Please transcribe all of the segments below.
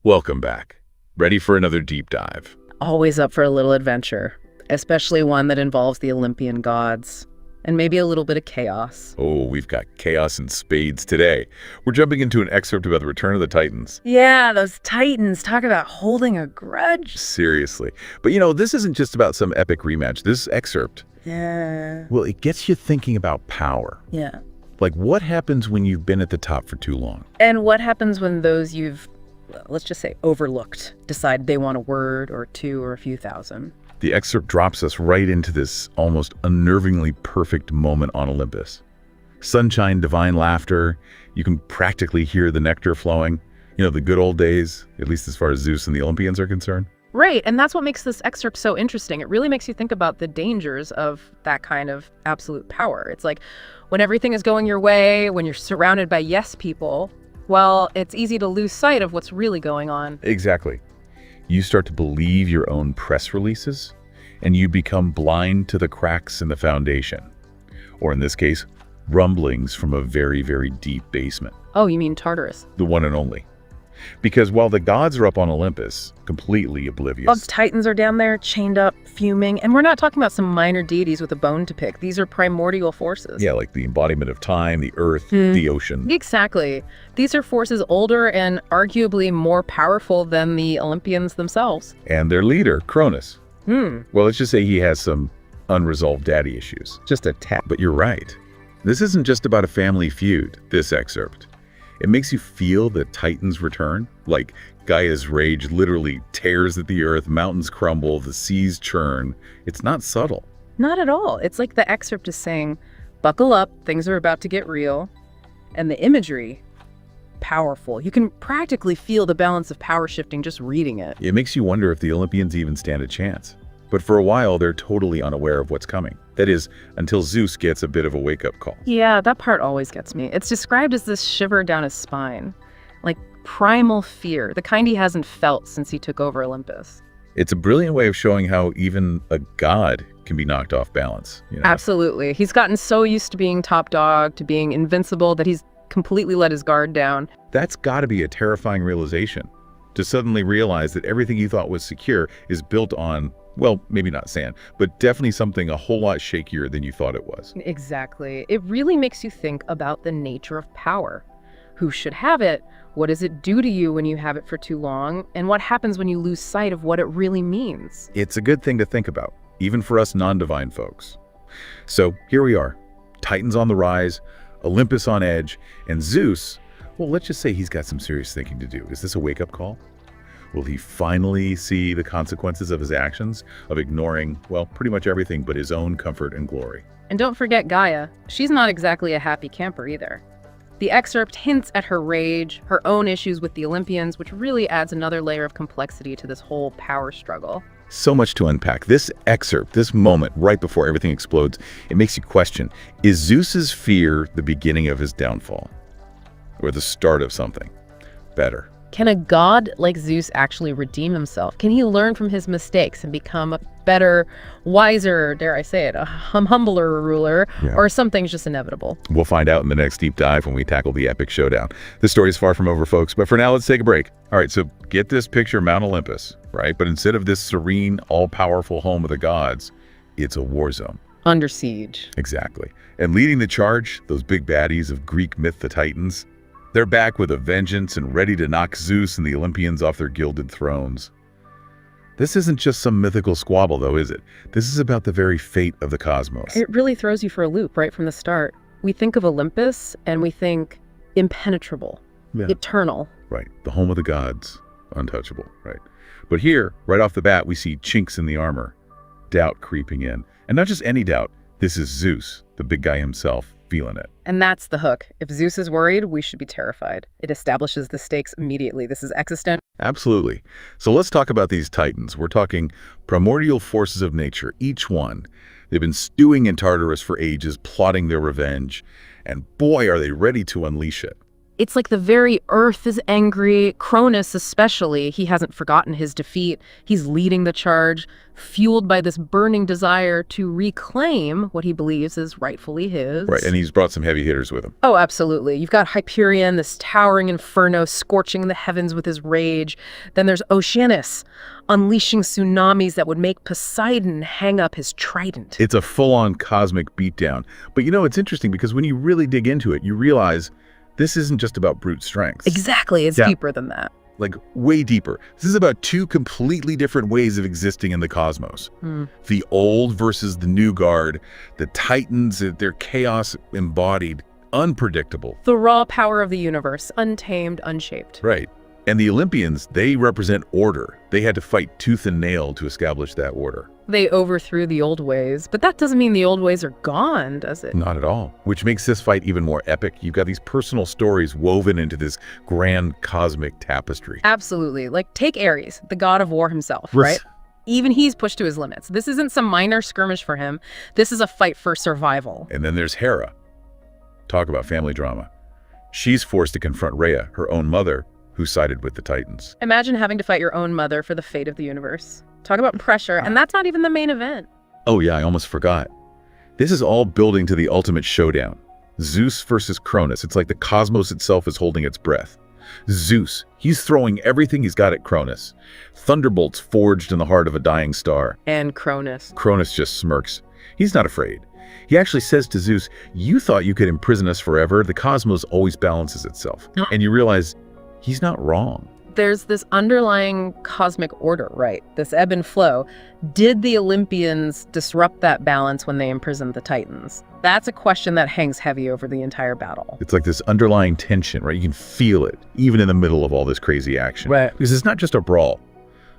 Welcome back. Ready for another deep dive? Always up for a little adventure, especially one that involves the Olympian gods, and maybe a little bit of chaos. Oh, we've got chaos in spades today. We're jumping into an excerpt about the return of the Titans. Yeah, those Titans, talk about holding a grudge. Seriously. But this isn't just about some epic rematch. This excerpt, Yeah. well, it gets you thinking about power. Yeah. Like, what happens when you've been at the top for too long? And what happens when those you've, let's just say, overlooked, decide they want a word or two or a few thousand? The excerpt drops us right into this almost unnervingly perfect moment on Olympus. Sunshine, divine laughter. You can practically hear the nectar flowing. The good old days, at least as far as Zeus and the Olympians are concerned. Right, and that's what makes this excerpt so interesting. It really makes you think about the dangers of that kind of absolute power. It's like when everything is going your way, when you're surrounded by yes people, well, it's easy to lose sight of what's really going on. Exactly. You start to believe your own press releases, and you become blind to the cracks in the foundation. Or in this case, rumblings from a very, very deep basement. Oh, you mean Tartarus? The one and only. Because while the gods are up on Olympus, completely oblivious. Well, Titans are down there, chained up, fuming, and we're not talking about some minor deities with a bone to pick. These are primordial forces. Yeah, like the embodiment of time, the earth, the ocean. Exactly. These are forces older and arguably more powerful than the Olympians themselves. And their leader, Cronus. Well, let's just say he has some unresolved daddy issues. Just a tap. But you're right. This isn't just about a family feud, this excerpt. It makes you feel the Titans return, like Gaia's rage literally tears at the earth, mountains crumble, the seas churn. It's not subtle. Not at all. It's like the excerpt is saying, buckle up, things are about to get real. And the imagery, powerful. You can practically feel the balance of power shifting just reading it. It makes you wonder if the Olympians even stand a chance. But for a while, they're totally unaware of what's coming. That is, until Zeus gets a bit of a wake-up call. Yeah, that part always gets me. It's described as this shiver down his spine, like primal fear, the kind he hasn't felt since he took over Olympus. It's a brilliant way of showing how even a god can be knocked off balance. Absolutely. He's gotten so used to being top dog, to being invincible, that he's completely let his guard down. That's got to be a terrifying realization, to suddenly realize that everything you thought was secure is built on, well, maybe not sand, but definitely something a whole lot shakier than you thought it was. Exactly. It really makes you think about the nature of power. Who should have it? What does it do to you when you have it for too long? And what happens when you lose sight of what it really means? It's a good thing to think about, even for us non-divine folks. So here we are, Titans on the rise, Olympus on edge, and Zeus, well, let's just say he's got some serious thinking to do. Is this a wake-up call? Will he finally see the consequences of his actions, of ignoring, well, pretty much everything but his own comfort and glory? And don't forget Gaia. She's not exactly a happy camper either. The excerpt hints at her rage, her own issues with the Olympians, which really adds another layer of complexity to this whole power struggle. So much to unpack. This excerpt, this moment right before everything explodes, it makes you question, is Zeus's fear the beginning of his downfall? Or the start of something better? Can a god like Zeus actually redeem himself? Can he learn from his mistakes and become a better, wiser, dare I say it, a humbler ruler? Yeah. Or something's just inevitable? We'll find out in the next deep dive when we tackle the epic showdown. This story is far from over, folks, but for now, let's take a break. All right, so get this picture, Mount Olympus, right? But instead of this serene, all-powerful home of the gods, it's a war zone. Under siege. Exactly. And leading the charge, those big baddies of Greek myth, the Titans, they're back with a vengeance and ready to knock Zeus and the Olympians off their gilded thrones. This isn't just some mythical squabble, though, is it? This is about the very fate of the cosmos. It really throws you for a loop right from the start. We think of Olympus and we think impenetrable, eternal. Right. The home of the gods, untouchable, right? But here, right off the bat, we see chinks in the armor, doubt creeping in. And not just any doubt. This is Zeus, the big guy himself, feeling it. And that's the hook. If Zeus is worried, we should be terrified. It establishes the stakes immediately. This is existential. Absolutely. So let's talk about these Titans. We're talking primordial forces of nature, each one. They've been stewing in Tartarus for ages, plotting their revenge. And boy, are they ready to unleash it. It's like the very earth is angry. Cronus especially, he hasn't forgotten his defeat. He's leading the charge, fueled by this burning desire to reclaim what he believes is rightfully his. Right, and he's brought some heavy hitters with him. Oh, absolutely. You've got Hyperion, this towering inferno scorching the heavens with his rage. Then there's Oceanus, unleashing tsunamis that would make Poseidon hang up his trident. It's a full-on cosmic beatdown. But it's interesting because when you really dig into it, you realize this isn't just about brute strength. Exactly. It's deeper than that. Like, way deeper. This is about two completely different ways of existing in the cosmos. The old versus the new guard, the Titans, their chaos embodied, unpredictable. The raw power of the universe, untamed, unshaped. Right. And the Olympians, they represent order. They had to fight tooth and nail to establish that order. They overthrew the old ways, but that doesn't mean the old ways are gone, does it? Not at all. Which makes this fight even more epic. You've got these personal stories woven into this grand cosmic tapestry. Absolutely. Like, take Ares, the god of war himself, right? Even he's pushed to his limits. This isn't some minor skirmish for him. This is a fight for survival. And then there's Hera. Talk about family drama. She's forced to confront Rhea, her own mother, who sided with the Titans. Imagine having to fight your own mother for the fate of the universe. Talk about pressure, and that's not even the main event. Oh yeah, I almost forgot. This is all building to the ultimate showdown. Zeus versus Cronus. It's like the cosmos itself is holding its breath. Zeus, he's throwing everything he's got at Cronus. Thunderbolts forged in the heart of a dying star. And Cronus. Cronus just smirks. He's not afraid. He actually says to Zeus, "You thought you could imprison us forever. The cosmos always balances itself." And you realize he's not wrong. There's this underlying cosmic order, right? This ebb and flow. Did the Olympians disrupt that balance when they imprisoned the Titans? That's a question that hangs heavy over the entire battle. It's like this underlying tension, right? You can feel it, even in the middle of all this crazy action. Right. Because it's not just a brawl.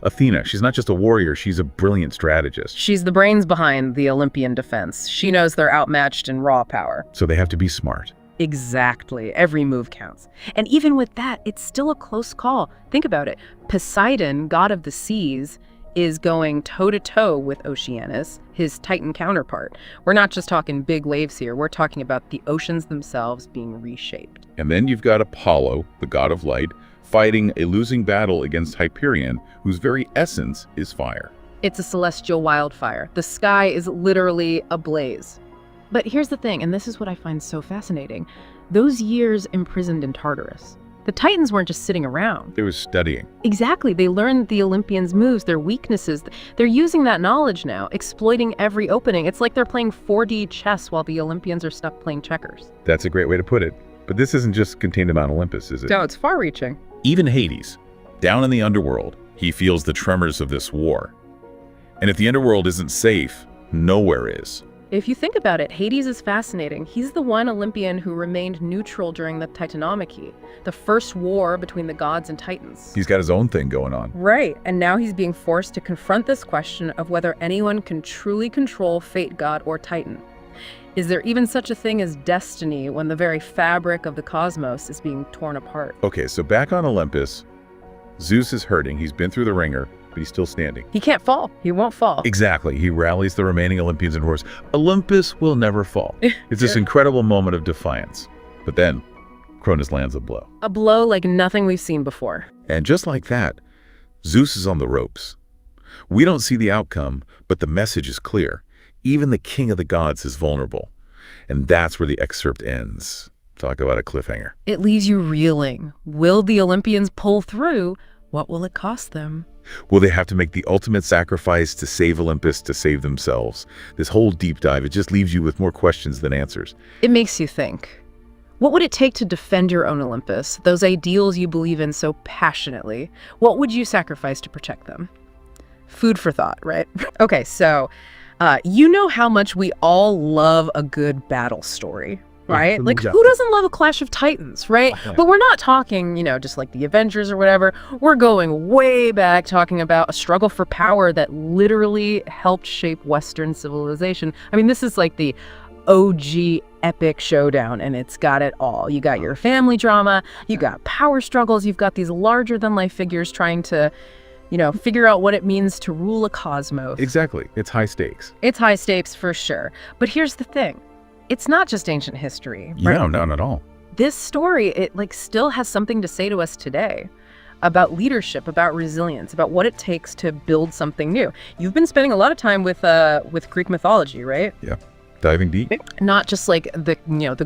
Athena, she's not just a warrior, she's a brilliant strategist. She's the brains behind the Olympian defense. She knows they're outmatched in raw power. So they have to be smart. Exactly. Every move counts. And even with that, it's still a close call. Think about it. Poseidon, god of the seas, is going toe-to-toe with Oceanus, his Titan counterpart. We're not just talking big waves here. We're talking about the oceans themselves being reshaped. And then you've got Apollo, the god of light, fighting a losing battle against Hyperion, whose very essence is fire. It's a celestial wildfire. The sky is literally ablaze. But here's the thing, and this is what I find so fascinating. Those years imprisoned in Tartarus, the Titans weren't just sitting around. They were studying. Exactly. They learned the Olympians' moves, their weaknesses. They're using that knowledge now, exploiting every opening. It's like they're playing 4D chess while the Olympians are stuck playing checkers. That's a great way to put it. But this isn't just contained to Mount Olympus, is it? No, it's far-reaching. Even Hades, down in the underworld, he feels the tremors of this war. And if the underworld isn't safe, nowhere is. If you think about it, Hades is fascinating. He's the one Olympian who remained neutral during the Titanomachy, the first war between the gods and Titans. He's got his own thing going on. Right, and now he's being forced to confront this question of whether anyone can truly control fate god or Titan. Is there even such a thing as destiny when the very fabric of the cosmos is being torn apart? Okay, so back on Olympus, Zeus is hurting. He's been through the ringer, but he's still standing. He can't fall. He won't fall. Exactly. He rallies the remaining Olympians and roars, "Olympus will never fall." It's this incredible moment of defiance. But then, Cronus lands a blow. A blow like nothing we've seen before. And just like that, Zeus is on the ropes. We don't see the outcome, but the message is clear. Even the king of the gods is vulnerable. And that's where the excerpt ends. Talk about a cliffhanger. It leaves you reeling. Will the Olympians pull through? What will it cost them? Will they have to make the ultimate sacrifice to save Olympus, to save themselves? This whole deep dive, it just leaves you with more questions than answers. It makes you think. What would it take to defend your own Olympus, those ideals you believe in so passionately? What would you sacrifice to protect them? Food for thought, right? Okay, so you know how much we all love a good battle story, right? Like, who doesn't love a clash of titans, right? But we're not talking, just like the Avengers or whatever. We're going way back, talking about a struggle for power that literally helped shape Western civilization. I mean, this is like the OG epic showdown, and it's got it all. You got your family drama, you got power struggles, you've got these larger-than-life figures trying to figure out what it means to rule a cosmos. Exactly. It's high stakes. It's high stakes for sure. But here's the thing. It's not just ancient history, right? No, not at all. this story, it like still has something to say to us today about leadership, about resilience, about what it takes to build something new. You've been spending a lot of time with Greek mythology, right? Yeah. Diving deep. Not just like the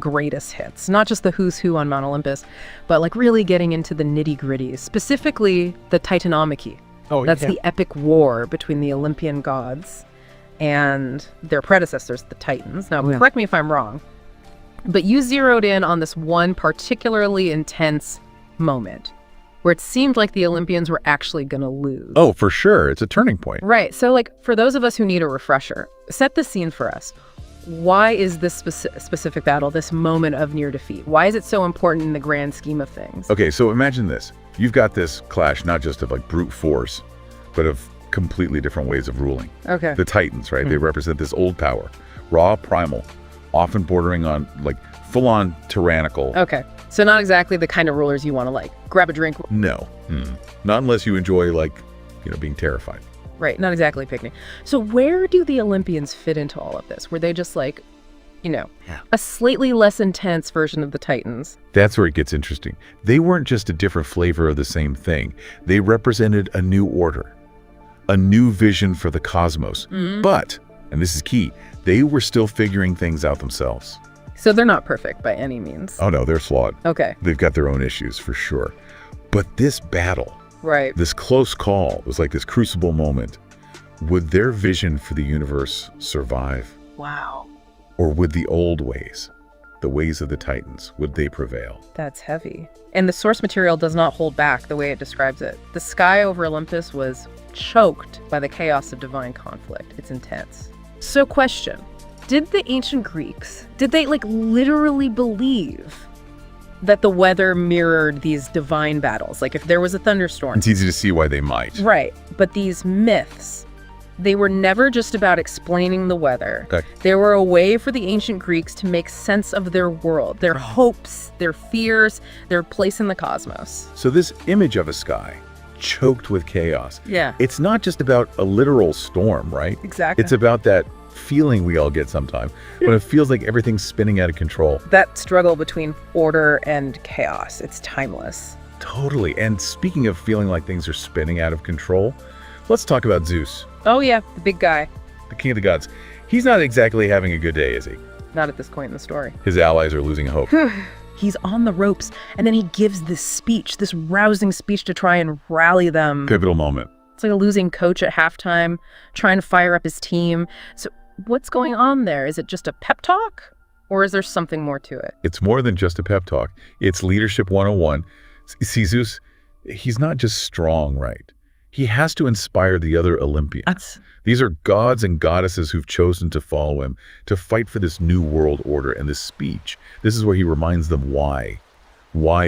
greatest hits, not just the who's who on Mount Olympus, but like really getting into the nitty-gritties, specifically the Titanomachy. Oh, That's yeah. the epic war between the Olympian gods and their predecessors, the Titans. Now, correct me if I'm wrong, but you zeroed in on this one particularly intense moment where it seemed like the Olympians were actually going to lose. Oh, for sure. It's a turning point. Right. So, like, for those of us who need a refresher, set the scene for us. Why is this specific battle, this moment of near defeat? Why is it so important in the grand scheme of things? Okay, so imagine this. You've got this clash not just of like brute force, but of completely different ways of ruling. Okay. The Titans, right? They represent this old power, raw, primal, often bordering on like full-on tyrannical. Okay. So not exactly the kind of rulers you want to like grab a drink. No. Not unless you enjoy like, being terrified. Right. Not exactly picnic. So where do the Olympians fit into all of this? Were they just like, a slightly less intense version of the Titans? That's where it gets interesting. They weren't just a different flavor of the same thing. They represented a new order, a new vision for the cosmos. But, and this is key, they were still figuring things out themselves. So they're not perfect by any means. Oh no, they're flawed. Okay. They've got their own issues for sure. But this battle, Right. this close call, was like this crucible moment. Would their vision for the universe survive? Wow. Or would the old ways, the ways of the Titans, would they prevail? That's heavy. And the source material does not hold back the way it describes it. The sky over Olympus was choked by the chaos of divine conflict. It's intense. So question, did the ancient Greeks, did they like literally believe that the weather mirrored these divine battles? Like if there was a thunderstorm. It's easy to see why they might. Right. But these myths, they were never just about explaining the weather. Okay. They were a way for the ancient Greeks to make sense of their world, their hopes, their fears, their place in the cosmos. So this image of a sky choked with chaos, Yeah. it's not just about a literal storm, right? Exactly. It's about that feeling we all get sometimes when it feels like everything's spinning out of control. That struggle between order and chaos, it's timeless. Totally. And speaking of feeling like things are spinning out of control, let's talk about Zeus, Oh yeah, the big guy. the king of the gods. He's not exactly having a good day, is he? Not at this point in the story. His allies are losing hope. He's on the ropes, and then he gives this speech, this rousing speech to try and rally them. Pivotal moment. It's like a losing coach at halftime, trying to fire up his team. So what's going on there? Is it just a pep talk? Or is there something more to it? It's more than just a pep talk. It's leadership 101. See, Zeus, he's not just strong, right? He has to inspire the other Olympians. These are gods and goddesses who've chosen to follow him, to fight for this new world order. And this speech, this is where he reminds them why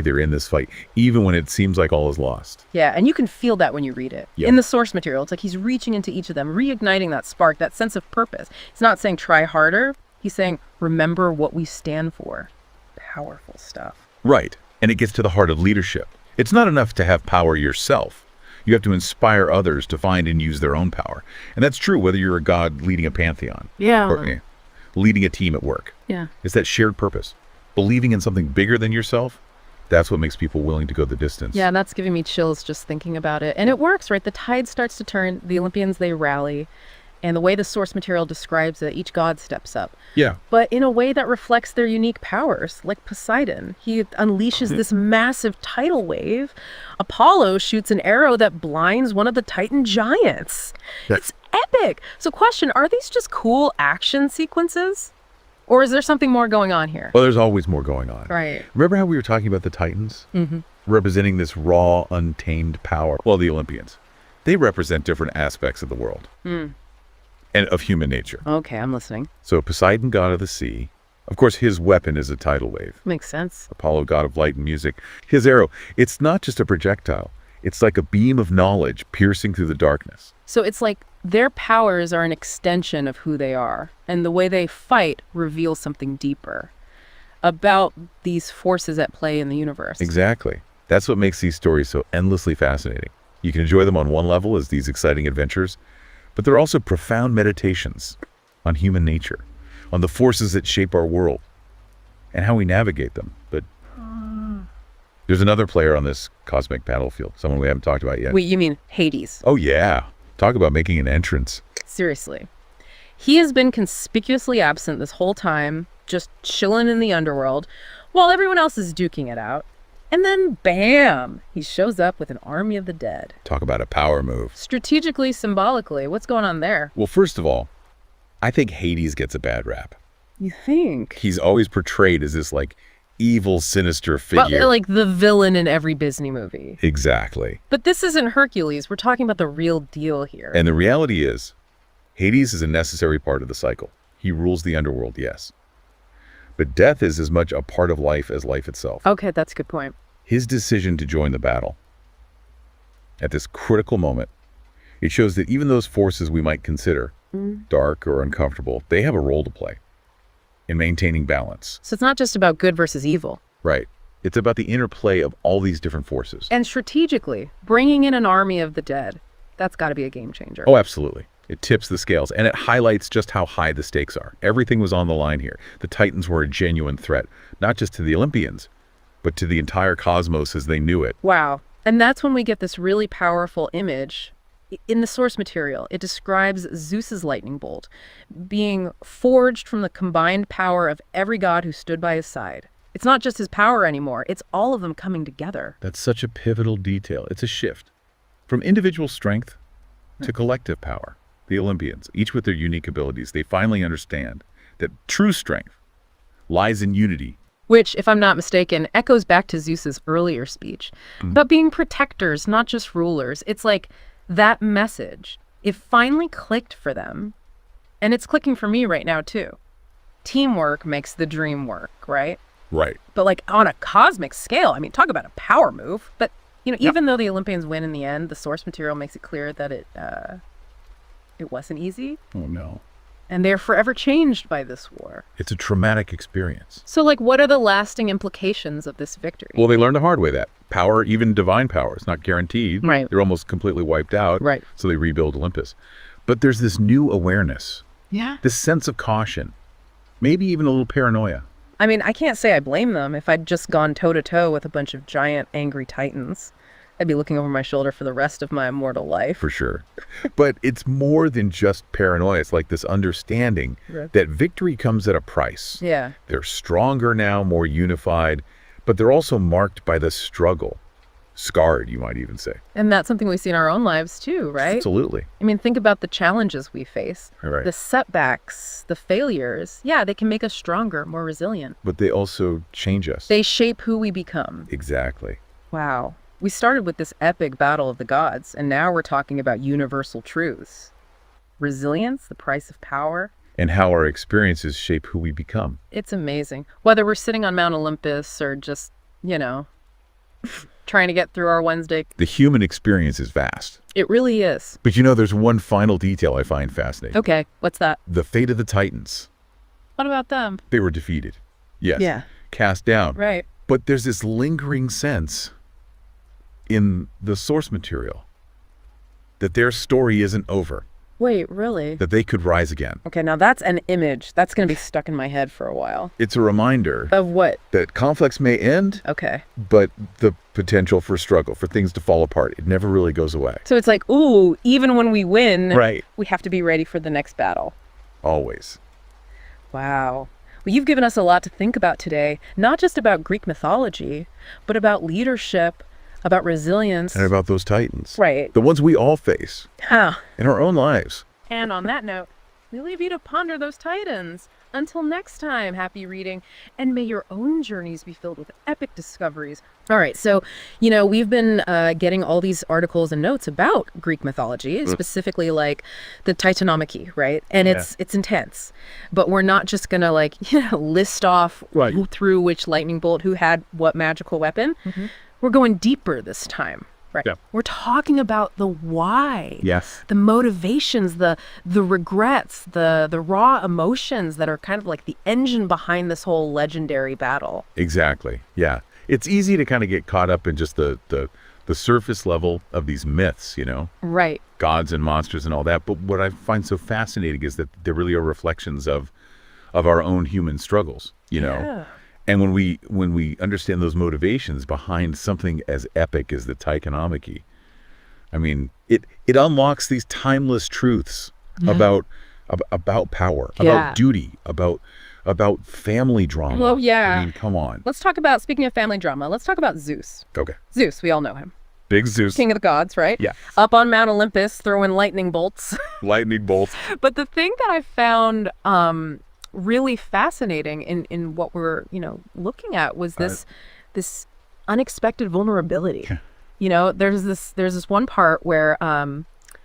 they're in this fight, even when it seems like all is lost. Yeah, and you can feel that when you read it. Yeah. In the source material, it's like he's reaching into each of them, reigniting that spark, that sense of purpose. He's not saying try harder. He's saying remember what we stand for. Powerful stuff. Right. And it gets to the heart of leadership. It's not enough to have power yourself. You have to inspire others to find and use their own power. And that's true whether you're a god leading a pantheon or leading a team at work. Yeah. It's that shared purpose. Believing in something bigger than yourself, that's what makes people willing to go the distance. Yeah, that's giving me chills just thinking about it. And it works, right? The tide starts to turn. The Olympians, they rally. And the way the source material describes it, each god steps up. Yeah. But in a way that reflects their unique powers, like Poseidon. He unleashes this massive tidal wave. Apollo shoots an arrow that blinds one of the Titan giants. It's epic. So question, are these just cool action sequences? Or is there something more going on here? Well, there's always more going on. Right. Remember how we were talking about the Titans? Representing this raw, untamed power? Well, the Olympians, they represent different aspects of the world. And of human nature. Okay, I'm listening. So Poseidon, god of the sea. Of course, his weapon is a tidal wave. Makes sense. Apollo, god of light and music. His arrow, it's not just a projectile. It's like a beam of knowledge piercing through the darkness. So it's like their powers are an extension of who they are. And the way they fight reveals something deeper about these forces at play in the universe. Exactly. That's what makes these stories so endlessly fascinating. You can enjoy them on one level as these exciting adventures, but they're also profound meditations on human nature, on the forces that shape our world, and how we navigate them. But There's another player on this cosmic battlefield, someone we haven't talked about yet. Wait, you mean Hades? Oh, yeah. Talk about making an entrance. Seriously. He has been conspicuously absent this whole time, just chilling in the underworld, while everyone else is duking it out. And then, bam, he shows up with an army of the dead. Talk about a power move. Strategically, symbolically, what's going on there? Well, first of all, I think Hades gets a bad rap. You think? He's always portrayed as this, like, evil, sinister figure. Well, like the villain in every Disney movie. Exactly. But this isn't Hercules. We're talking about the real deal here. And the reality is, Hades is a necessary part of the cycle. He rules the underworld, yes. But death is as much a part of life as life itself. Okay, that's a good point. His decision to join the battle at this critical moment, it shows that even those forces we might consider dark or uncomfortable, they have a role to play in maintaining balance. So it's not just about good versus evil. Right. It's about the interplay of all these different forces. And strategically, bringing in an army of the dead, that's got to be a game changer. Oh, absolutely. It tips the scales, and it highlights just how high the stakes are. Everything was on the line here. The Titans were a genuine threat, not just to the Olympians, but to the entire cosmos as they knew it. Wow. And that's when we get this really powerful image. In the source material, it describes Zeus's lightning bolt being forged from the combined power of every god who stood by his side. It's not just his power anymore, it's all of them coming together. That's such a pivotal detail. It's a shift from individual strength to collective power. The Olympians, each with their unique abilities, they finally understand that true strength lies in unity. Which, if I'm not mistaken, echoes back to Zeus's earlier speech. But being protectors, not just rulers. It's like that message, it finally clicked for them. And it's clicking for me right now, too. Teamwork makes the dream work, right? Right. But like on a cosmic scale, I mean, talk about a power move. But, you know, even though the Olympians win in the end, the source material makes it clear that it wasn't easy. Oh, no. And they're forever changed by this war. It's a traumatic experience. So, like, what are the lasting implications of this victory? Well, they learned the hard way that power, even divine power, is not guaranteed. Right. They're almost completely wiped out. Right. So they rebuild Olympus. But there's this new awareness, Yeah. this sense of caution, maybe even a little paranoia. I mean, I can't say I blame them. If I'd just gone toe-to-toe with a bunch of giant, angry titans, I'd be looking over my shoulder for the rest of my immortal life. For sure. But it's more than just paranoia. It's like this understanding that victory comes at a price. Yeah. They're stronger now, more unified, but they're also marked by the struggle. Scarred, you might even say. And that's something we see in our own lives too, right? Absolutely. I mean, think about the challenges we face. Right. The setbacks, the failures. Yeah, they can make us stronger, more resilient. But they also change us. They shape who we become. Exactly. Wow. We started with this epic battle of the gods, and now we're talking about universal truths. Resilience, the price of power. And how our experiences shape who we become. It's amazing. Whether we're sitting on Mount Olympus or just, you know, trying to get through our Wednesday. The human experience is vast. It really is. But you know, there's one final detail I find fascinating. Okay, what's that? The fate of the Titans. What about them? They were defeated. Yes. Yeah. Cast down. Right. But there's this lingering sense in the source material that their story isn't over, Wait, really? that they could rise again. Okay, now that's an image. That's going to be stuck in my head for a while. It's a reminder Of what? that conflicts may end, Okay. but the potential for struggle, for things to fall apart, it never really goes away. So it's like, ooh, even when we win, Right. we have to be ready for the next battle. Always. Wow. Well, you've given us a lot to think about today, not just about Greek mythology, but about leadership, about resilience. And about those Titans. Right. The ones we all face Huh. in our own lives. And on that note, we leave you to ponder those titans. Until next time, happy reading, and may your own journeys be filled with epic discoveries. All right, so, you know, we've been getting all these articles and notes about Greek mythology, specifically like the Titanomachy, right? And it's intense, but we're not just gonna like, you know, list off who threw which lightning bolt, who had what magical weapon. We're going deeper this time. Right. Yeah. We're talking about the why. Yes. The motivations, the regrets, the raw emotions that are kind of like the engine behind this whole legendary battle. Exactly. Yeah. It's easy to kind of get caught up in just the surface level of these myths, you know, Right. gods and monsters and all that. But what I find so fascinating is that they really are reflections of our own human struggles, you know. Yeah. And when we understand those motivations behind something as epic as the Taikonomachy, I mean, it unlocks these timeless truths about power, about duty, about family drama. Well, yeah. I mean, come on. Let's talk about, speaking of family drama, let's talk about Zeus. Okay. Zeus, we all know him. Big Zeus. King of the gods, right? Yeah. Up on Mount Olympus, throwing lightning bolts. Lightning bolts. But the thing that I found really fascinating in what we're, looking at was this unexpected vulnerability. There's this one part where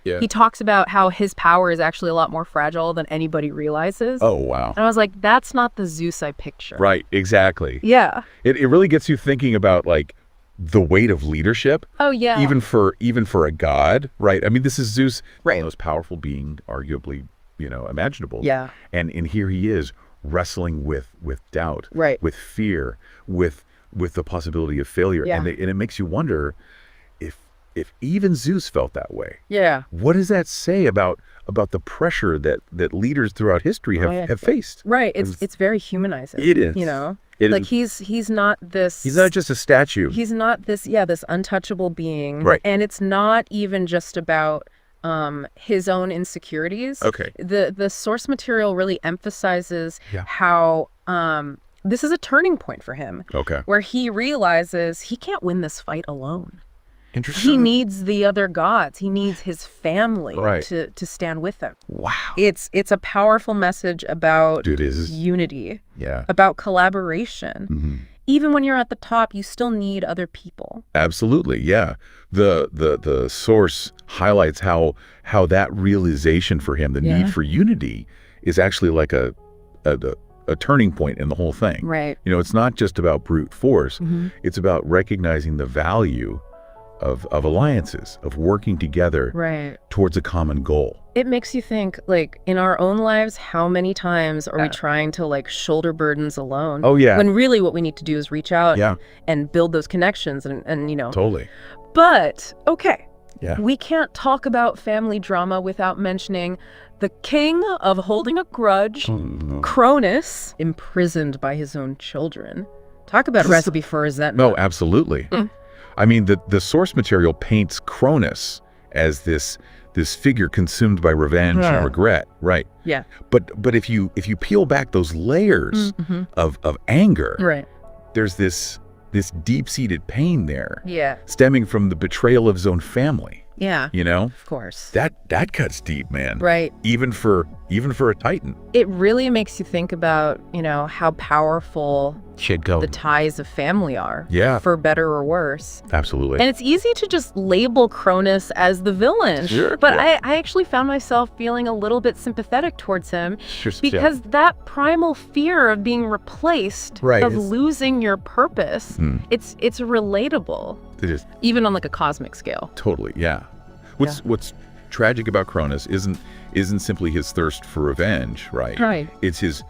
he talks about how his power is actually a lot more fragile than anybody realizes. Oh, wow. And I was like, that's not the Zeus I picture. Right, exactly. Yeah. It really gets you thinking about like the weight of leadership. Oh, yeah. Even for a god, right? I mean, this is Zeus, right, the most powerful being arguably, imaginable. Yeah. And here he is wrestling with doubt, right, with fear, with the possibility of failure. Yeah. And it makes you wonder if even Zeus felt that way. Yeah. What does that say about the pressure that leaders throughout history have faced? Right. It's very humanizing. It is. He's not this. He's not just a statue. He's not this untouchable being. Right. And it's not even just about his own insecurities. Okay. The source material really emphasizes how this is a turning point for him. Okay. Where he realizes he can't win this fight alone. Interesting. He needs the other gods. He needs his family right, to stand with him. Wow. It's a powerful message about unity. Yeah. About collaboration. Mm-hmm. Even when you're at the top, you still need other people. Absolutely, yeah. The source highlights how that realization for him, the need for unity, is actually like a turning point in the whole thing. Right. It's not just about brute force. Mm-hmm. It's about recognizing the value of alliances, of working together towards a common goal. It makes you think, like, in our own lives, how many times are we trying to, like, shoulder burdens alone? Oh, yeah. When really what we need to do is reach out and build those connections and Totally. But, okay. Yeah. We can't talk about family drama without mentioning the king of holding a grudge, Cronus, imprisoned by his own children. Talk about a recipe for resentment. No, absolutely. I mean, the source material paints Cronus as this figure consumed by revenge and regret, right? Yeah. But if you peel back those layers of anger, right, there's this deep-seated pain there. Yeah. Stemming from the betrayal of his own family. Yeah. Of course. That cuts deep, man. Right. Even for a Titan. It really makes you think about, how powerful the ties of family are. Yeah. For better or worse. Absolutely. And it's easy to just label Cronus as the villain. Sure. But I actually found myself feeling a little bit sympathetic towards him. Sure, because that primal fear of being replaced, of losing your purpose, it's relatable. It is. Even on like a cosmic scale. Totally, yeah. What's tragic about Cronus isn't simply his thirst for revenge, right? Right. It's his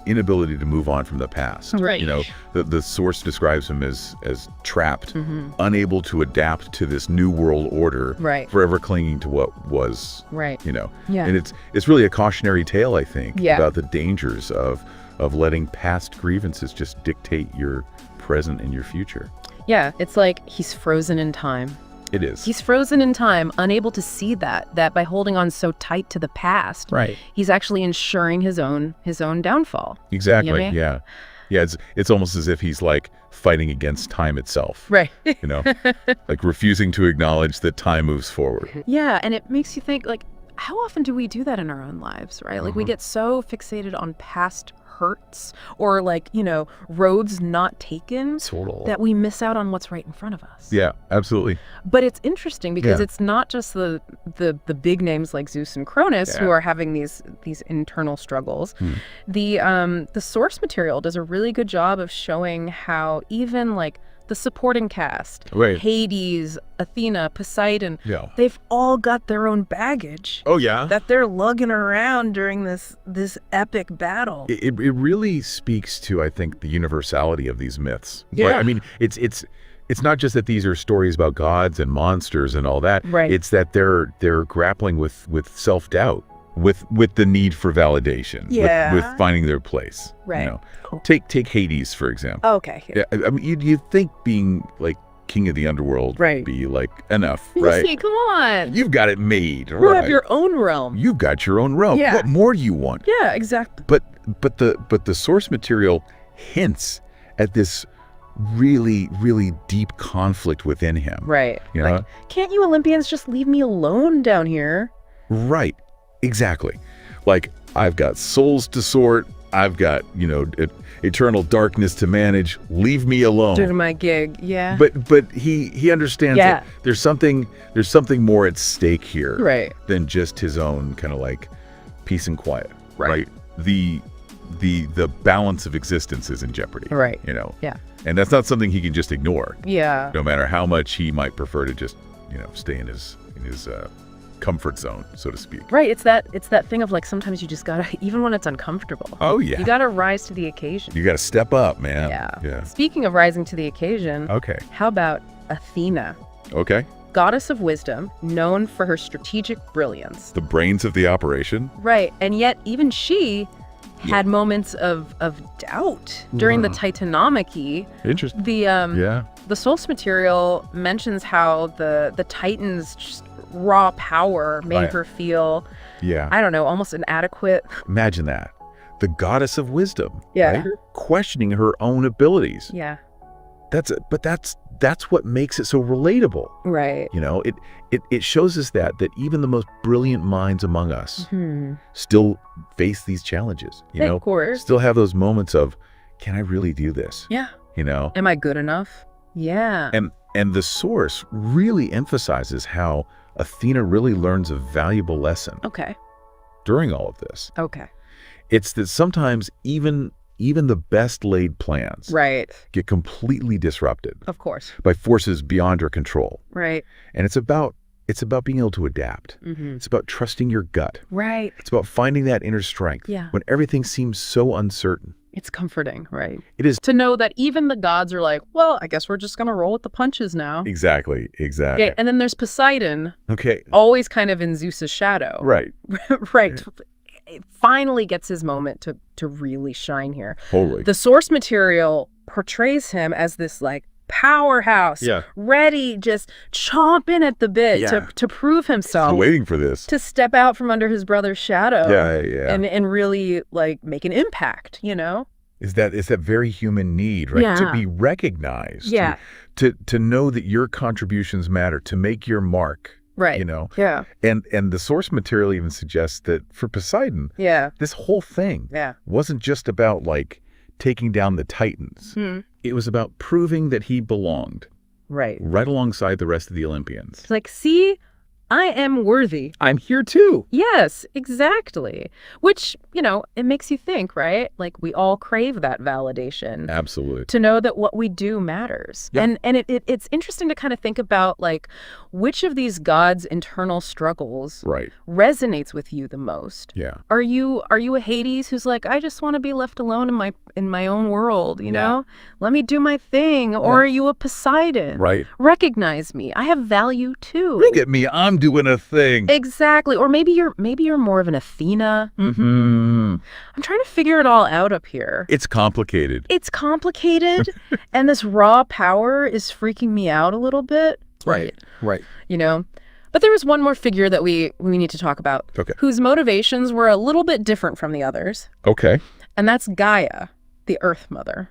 inability to move on from the past. Right. The source describes him as trapped, unable to adapt to this new world order, forever clinging to what was, Yeah. And it's really a cautionary tale, I think, about the dangers of letting past grievances just dictate your present and your future. Yeah, it's like he's frozen in time. It is. He's frozen in time, unable to see that by holding on so tight to the past, he's actually ensuring his own downfall. Exactly. You know what I mean? Yeah. Yeah, it's almost as if he's like fighting against time itself. Right. Like refusing to acknowledge that time moves forward. Yeah, and it makes you think, like, how often do we do that in our own lives, right? Like we get so fixated on past hurts or like, roads not taken that we miss out on what's right in front of us. Yeah, absolutely. But it's interesting because it's not just the big names like Zeus and Cronus who are having these internal struggles. The source material does a really good job of showing how even like the supporting cast, Hades, Athena, Poseidon, they've all got their own baggage. Oh, yeah? That they're lugging around during this epic battle. It really speaks to, I think, the universality of these myths. Yeah. Right? I mean, it's not just that these are stories about gods and monsters and all that. Right. It's that they're grappling with self-doubt, with the need for validation, Yeah. with finding their place. Right. You know? Take Hades, for example. Okay. Yeah, I mean, you'd think being like king of the underworld Right. be like enough, right? See, come on. You've got it made, You right? have your own realm. You've got your own realm. Yeah. What more do you want? Yeah, exactly. But the source material hints at this really, really deep conflict within him. Right. You know? Like, can't you Olympians just leave me alone down here? Right. Exactly. Like, I've got souls to sort. I've got, eternal darkness to manage. Leave me alone. Doing my gig. Yeah. But he understands Yeah. that there's something more at stake here Right. than just his own kind of like peace and quiet. Right. The balance of existence is in jeopardy. Right. Yeah. And that's not something he can just ignore, Yeah. no matter how much he might prefer to just, stay in his comfort zone, so to speak. Right. It's that thing of like sometimes you just gotta, even when it's uncomfortable. Oh yeah. You gotta rise to the occasion. You got to step up, man. Yeah. Speaking of rising to the occasion, Okay. how about Athena? Okay. Goddess of wisdom, known for her strategic brilliance. The brains of the operation. Right. And yet even she had moments of doubt during the Titanomachy. Interesting. The source material mentions how the Titans' just raw power made Right. her feel, Yeah. I don't know, almost inadequate. Imagine that. The goddess of wisdom. Yeah. Right? Questioning her own abilities. Yeah. That's what makes it so relatable. Right. It shows us that even the most brilliant minds among us Hmm. still face these challenges. Of course. Still have those moments of, can I really do this? Yeah. And Am I good enough? Yeah. the source really emphasizes how Athena really learns a valuable lesson Okay. during all of this. Okay. It's that sometimes even the best laid plans Right. get completely disrupted Of course. by forces beyond our control. Right. And it's about being able to adapt. Mm-hmm. It's about trusting your gut. Right. It's about finding that inner strength Yeah. when everything seems so uncertain. It's comforting, right? It is. To know that even the gods are like, well, I guess we're just going to roll with the punches now. Exactly. Okay, and then there's Poseidon, Okay. always kind of in Zeus's shadow. Right. Right. It finally gets his moment to really shine here. Totally. The source material portrays him as this like powerhouse, Yeah. ready, just chomping at the bit Yeah. to prove himself, Still waiting for this. to step out from under his brother's shadow. Yeah. And really like make an impact, Is that very human need, right? Yeah. To be recognized. Yeah. To know that your contributions matter, to make your mark. Right. Yeah. And the source material even suggests that for Poseidon, Yeah. this whole thing Yeah. wasn't just about like taking down the Titans. Hmm. It was about proving that he belonged Right. right alongside the rest of the Olympians. It's like, see, I am worthy. I'm here too. Yes, exactly. Which, it makes you think, right? Like we all crave that validation. Absolutely. To know that what we do matters. Yeah. And it's interesting to kind of think about like which of these gods' internal struggles Right. resonates with you the most. Yeah. Are you a Hades who's like, I just want to be left alone in my own world, Let me do my thing. Or are you a Poseidon? Right. Recognize me. I have value too. Look at me. I'm doing a thing. Exactly. Or maybe you're more of an Athena. Mm-hmm. I'm trying to figure it all out up here. It's complicated. It's complicated, and this raw power is freaking me out a little bit. Right. But there was one more figure that we need to talk about, Okay. whose motivations were a little bit different from the others, Okay. and that's Gaia, the Earth Mother.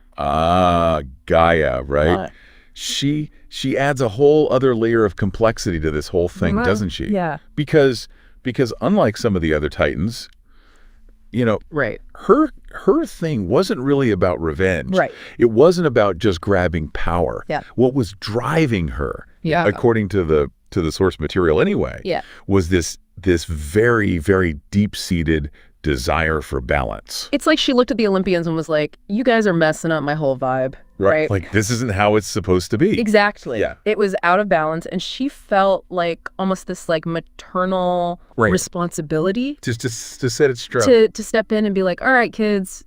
Gaia, right? She adds a whole other layer of complexity to this whole thing, doesn't she? Yeah. Because unlike some of the other Titans, Right. her thing wasn't really about revenge. Right. It wasn't about just grabbing power. Yeah. What was driving her, Yeah. according to the source material anyway, Yeah. was this very, very deep-seated desire for balance. It's like she looked at the Olympians and was like, you guys are messing up my whole vibe. Right. Like, this isn't how it's supposed to be. Exactly. Yeah. It was out of balance, and she felt like almost this like maternal Right. responsibility Just to set it straight. to step in and be like, all right, kids,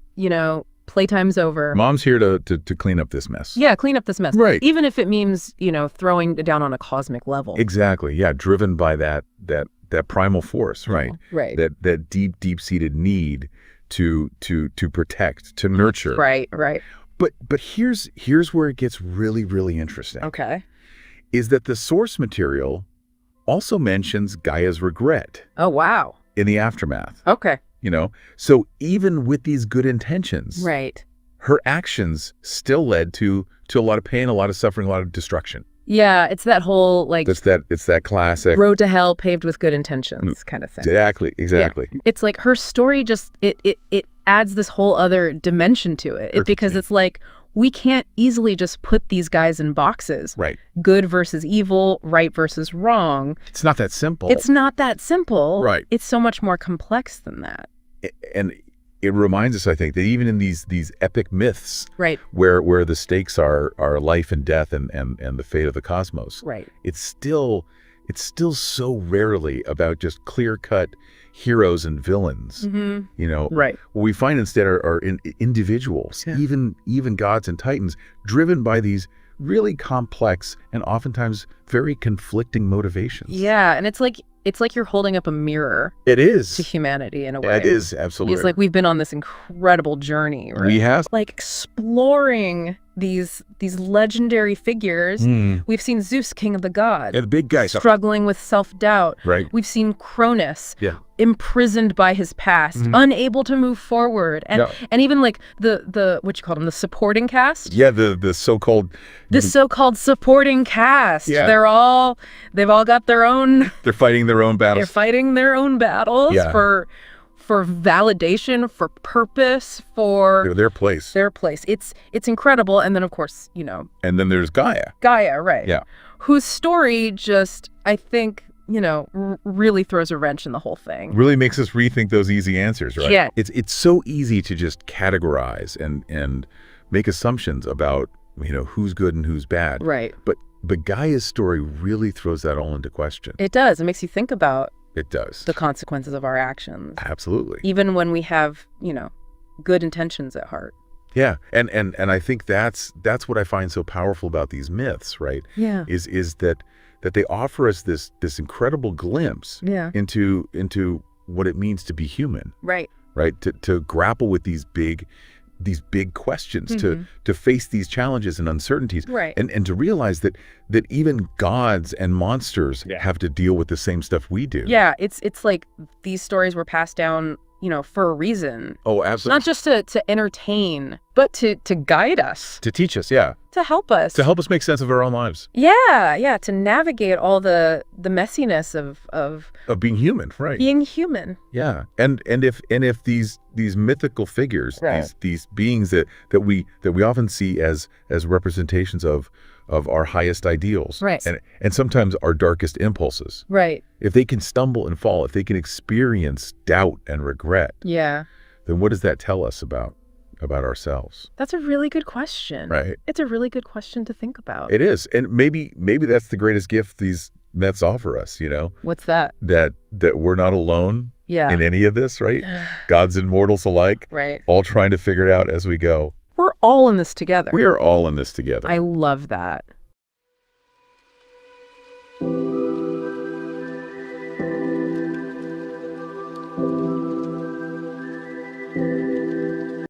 playtime's over. Mom's here to clean up this mess. Yeah, clean up this mess. Right. Even if it means, throwing it down on a cosmic level. Exactly. Yeah. Driven by that that primal force, right? Right. That deep-seated need to protect, to nurture. Right, right. But here's where it gets really, really interesting. Okay. Is that the source material also mentions Gaia's regret Oh, wow. in the aftermath. Okay. So even with these good intentions, Right. her actions still led to a lot of pain, a lot of suffering, a lot of destruction. Yeah, it's that whole like It's that classic road to hell paved with good intentions kind of thing. Exactly. Yeah. It's like her story just it adds this whole other dimension to it, because it's like we can't easily just put these guys in boxes. Right. Good versus evil, right versus wrong. It's not that simple. It's not that simple. Right. It's so much more complex than that. And it reminds us, I think, that even in these epic myths, Right. where the stakes are life and death and the fate of the cosmos, Right. it's still so rarely about just clear-cut heroes and villains. Right. What we find instead are individuals, even gods and titans, driven by these really complex and oftentimes very conflicting motivations. Yeah, and it's like you're holding up a mirror It is. to humanity in a way. It is, absolutely. It's like we've been on this incredible journey, right? We have. Like exploring these legendary figures. We've seen Zeus, king of the gods, Yeah, the big guy. struggling with self-doubt. Right. We've seen Cronus, Yeah. imprisoned by his past, unable to move forward, and Yeah. and even like the what you call them, the supporting cast. Yeah, the so-called... The so-called supporting cast. Yeah. They've all got their own. They're fighting their own battles. They're fighting their own battles Yeah. for validation, for purpose, for Their place. their place. It's incredible. And then of course, And then there's Gaia. Gaia, right? Yeah. Whose story just, I think, really throws a wrench in the whole thing. Really makes us rethink those easy answers, right? Yeah. It's so easy to just categorize and make assumptions about, who's good and who's bad. Right. But Gaia's story really throws that all into question. It does. It makes you think about It does. the consequences of our actions, Absolutely. even when we have, good intentions at heart. Yeah. And I think that's what I find so powerful about these myths, right? Yeah. Is that they offer us this incredible glimpse Yeah. into what it means to be human, Right. right? To grapple with these big questions, to face these challenges and uncertainties, Right. and to realize that even gods and monsters have to deal with the same stuff we do. Yeah. It's like these stories were passed down, for a reason. Oh, absolutely. Not just to entertain, but to guide us, To teach us, yeah. to help us. To help us make sense of our own lives. Yeah, to navigate all the messiness of Of being human, right? being human. Yeah. And if these mythical figures, Right. these beings that we often see as representations of our highest ideals, Right. and sometimes our darkest impulses, Right. if they can stumble and fall, if they can experience doubt and regret, Yeah. then what does that tell us about ourselves? That's a really good question. Right. It's a really good question to think about. It is. And maybe that's the greatest gift these myths offer us, What's that? that we're not alone Yeah. in any of this, right? Gods and mortals alike, Right. all trying to figure it out as we go. We're all in this together. We are all in this together. I love that.